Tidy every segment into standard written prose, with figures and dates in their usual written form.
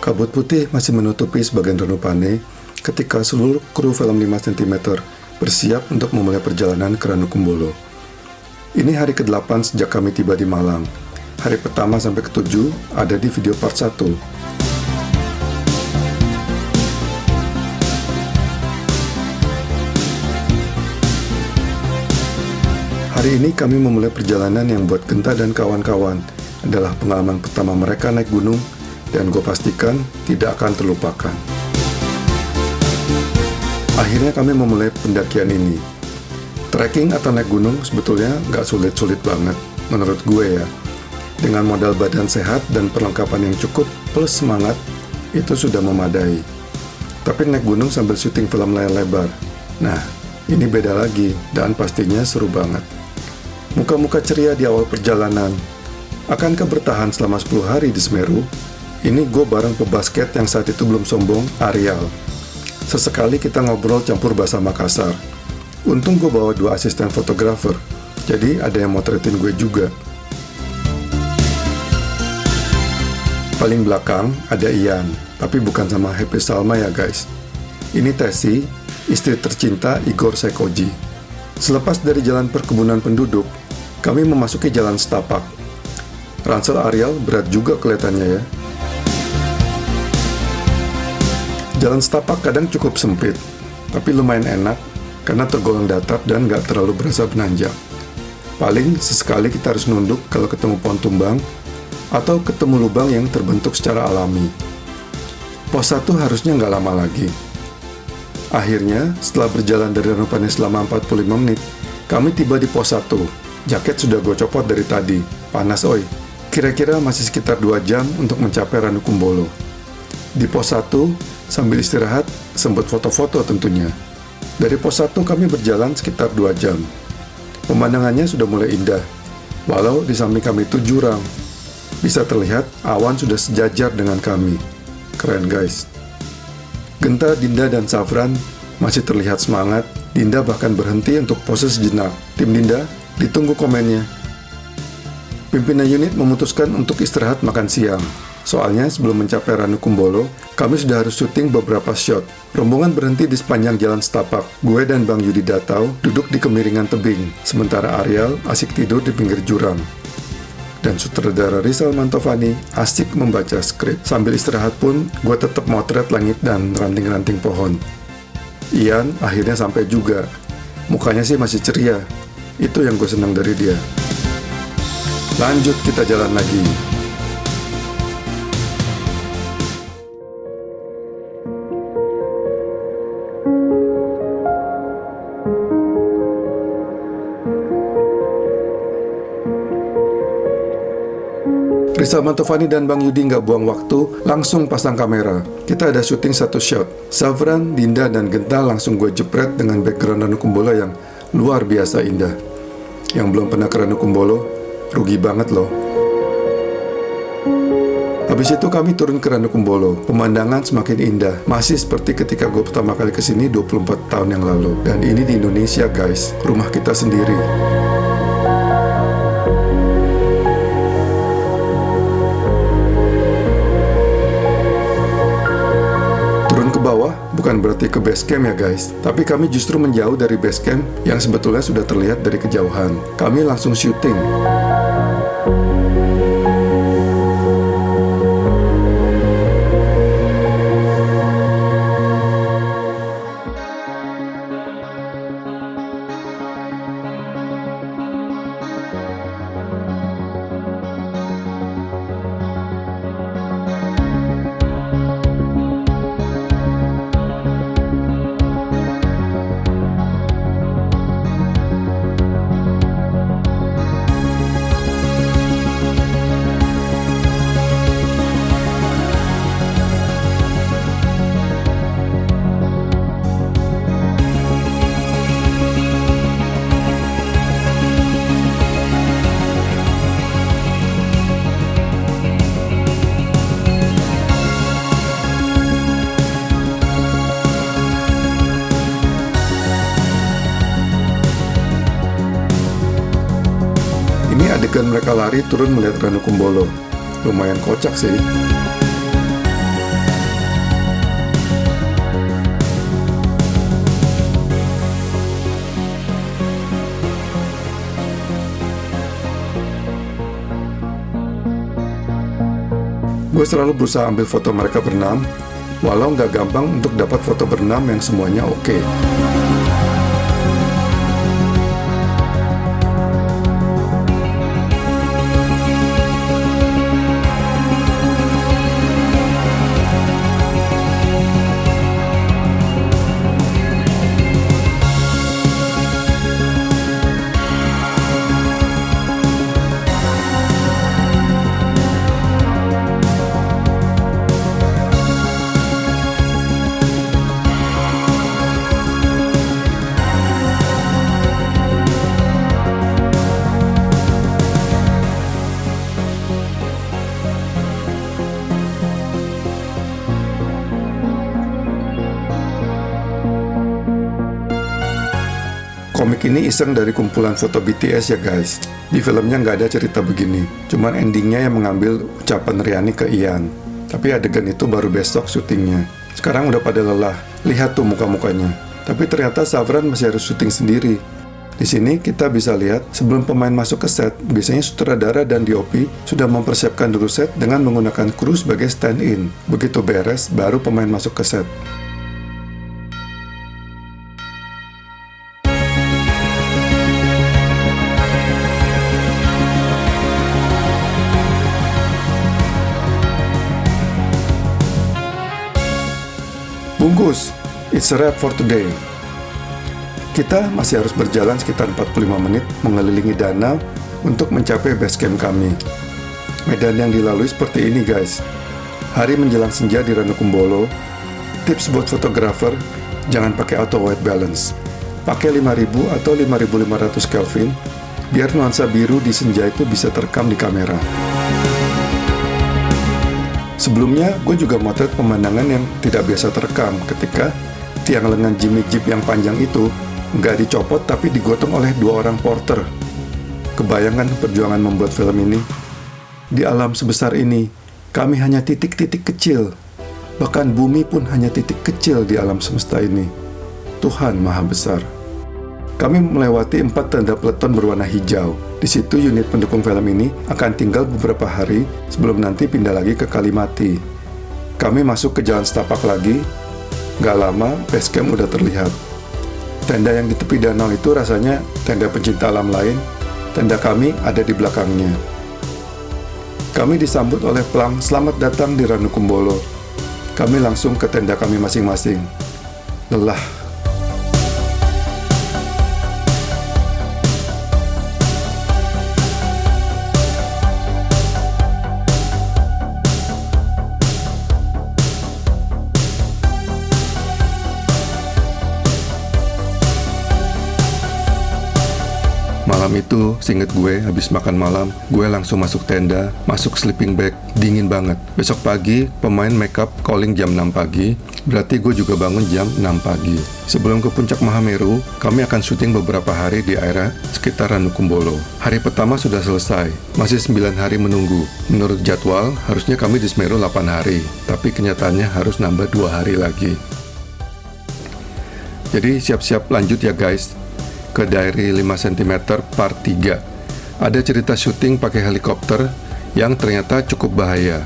Kabut putih masih menutupi sebagian Ranupane ketika seluruh kru film 5 cm bersiap untuk memulai perjalanan ke Ranukumbolo. Ini hari ke-8 sejak kami tiba di Malang. Hari pertama sampai ke-7 ada di video part 1. Hari ini kami memulai perjalanan yang buat Genta dan kawan-kawan adalah pengalaman pertama mereka naik gunung dan gue pastikan tidak akan terlupakan. Akhirnya kami memulai pendakian ini. Trekking atau naik gunung sebetulnya nggak sulit-sulit banget, menurut gue ya. Dengan modal badan sehat dan perlengkapan yang cukup plus semangat, itu sudah memadai. Tapi naik gunung sambil syuting film layar lebar, nah ini beda lagi dan pastinya seru banget. Muka-muka ceria di awal perjalanan. Akankah bertahan selama 10 hari di Semeru? Ini gue bareng pebasket yang saat itu belum sombong, Arial. Sesekali kita ngobrol campur bahasa Makassar. Untung gue bawa 2 asisten fotografer, jadi ada yang motretin gue juga. Paling belakang ada Ian, tapi bukan sama Happy Salma ya guys. Ini Tesi, istri tercinta Igor Sekoji. Selepas dari jalan perkebunan penduduk, kami memasuki jalan setapak. Ransel Arial berat juga kelihatannya ya. Jalan setapak kadang cukup sempit, tapi lumayan enak karena tergolong datar dan nggak terlalu berasa menanjak. Paling sesekali kita harus nunduk kalau ketemu pohon tumbang atau ketemu lubang yang terbentuk secara alami. Pos 1 harusnya nggak lama lagi. Akhirnya, setelah berjalan dari Ranupane selama 45 menit, kami tiba di pos 1. Jaket sudah gue copot dari tadi, panas oi. Kira-kira masih sekitar 2 jam untuk mencapai Ranukumbolo. Di pos 1, sambil istirahat, sempat foto-foto tentunya. Dari pos 1 kami berjalan sekitar 2 jam. Pemandangannya sudah mulai indah, walau di samping kami itu jurang. Bisa terlihat awan sudah sejajar dengan kami. Keren guys. Genta, Dinda, dan Safran masih terlihat semangat. Dinda bahkan berhenti untuk pose sejenak. Tim Dinda, ditunggu komennya. Pimpinan unit memutuskan untuk istirahat makan siang. Soalnya sebelum mencapai Ranukumbolo, kami sudah harus syuting beberapa shot. Rombongan berhenti di sepanjang jalan setapak. Gue dan Bang Yudi Datau duduk di kemiringan tebing, sementara Arial asik tidur di pinggir jurang. Dan sutradara Rizal Mantovani asik membaca skrip. Sambil istirahat pun, gue tetap motret langit dan ranting-ranting pohon. Ian akhirnya sampai juga. Mukanya sih masih ceria. Itu yang gue senang dari dia. Lanjut kita jalan lagi. Rizal Mantovani dan Bang Yudi nggak buang waktu, langsung pasang kamera. Kita ada syuting 1 shot. Safran, Dinda, dan Genta langsung gue jepret dengan background Ranukumbolo yang luar biasa indah. Yang belum pernah ke Ranukumbolo, rugi banget loh. Habis itu kami turun ke Ranukumbolo. Pemandangan semakin indah, masih seperti ketika gue pertama kali kesini 24 tahun yang lalu. Dan ini di Indonesia guys, rumah kita sendiri. Bawah bukan berarti ke base camp ya guys, tapi kami justru menjauh dari base camp yang sebetulnya sudah terlihat dari kejauhan. Kami langsung syuting. Ini adegan mereka lari turun melihat Ranukumbolo. Lumayan kocak sih. Gue selalu berusaha ambil foto mereka berenam, walau nggak gampang untuk dapat foto berenam yang semuanya oke. Komik ini iseng dari kumpulan foto BTS ya guys. Di filmnya nggak ada cerita begini, cuman endingnya yang mengambil ucapan Riani ke Ian. Tapi adegan itu baru besok syutingnya. Sekarang udah pada lelah, lihat tuh muka-mukanya. Tapi ternyata Savran masih harus syuting sendiri. Di sini kita bisa lihat sebelum pemain masuk ke set, biasanya sutradara dan DOP sudah mempersiapkan dulu set dengan menggunakan kru sebagai stand-in. Begitu beres, baru pemain masuk ke set. Bungkus, it's a wrap for today. Kita masih harus berjalan sekitar 45 menit mengelilingi danau untuk mencapai base camp kami. Medan yang dilalui seperti ini guys. Hari menjelang senja di Ranukumbolo. Tips buat fotografer, jangan pakai auto white balance. Pakai 5000 atau 5500 Kelvin, biar nuansa biru di senja itu bisa terekam di kamera. Sebelumnya, gue juga motret pemandangan yang tidak biasa terekam ketika tiang lengan Jimmy Jeep yang panjang itu nggak dicopot tapi digotong oleh 2 orang porter. Kebayangan perjuangan membuat film ini? Di alam sebesar ini, kami hanya titik-titik kecil. Bahkan bumi pun hanya titik kecil di alam semesta ini. Tuhan Maha Besar. Kami melewati 4 tenda peleton berwarna hijau. Di situ unit pendukung film ini akan tinggal beberapa hari sebelum nanti pindah lagi ke Kalimati. Kami masuk ke jalan setapak lagi. Gak lama, base camp udah terlihat. Tenda yang di tepi danau itu rasanya tenda pencinta alam lain. Tenda kami ada di belakangnya. Kami disambut oleh pelang "Selamat datang di Ranukumbolo". Kami langsung ke tenda kami masing-masing. Lelah. Malam itu, seinget gue, habis makan malam, gue langsung masuk tenda, masuk sleeping bag, dingin banget. Besok pagi, pemain makeup calling jam 6 pagi, berarti gue juga bangun jam 6 pagi. Sebelum ke puncak Mahameru, kami akan syuting beberapa hari di area sekitar Ranukumbolo. Hari pertama sudah selesai, masih 9 hari menunggu. Menurut jadwal, harusnya kami di Semeru 8 hari, tapi kenyataannya harus nambah 2 hari lagi. Jadi siap-siap lanjut ya guys. Ke Diary 5 cm part 3. Ada cerita syuting pakai helikopter yang ternyata cukup bahaya.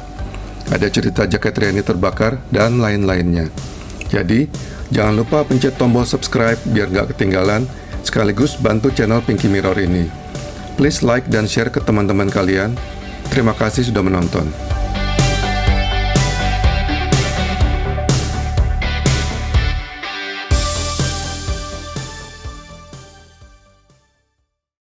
Ada cerita jaket Riani terbakar dan lain-lainnya. Jadi, jangan lupa pencet tombol subscribe biar nggak ketinggalan, sekaligus bantu channel Pinky Mirror ini. Please like dan share ke teman-teman kalian. Terima kasih sudah menonton.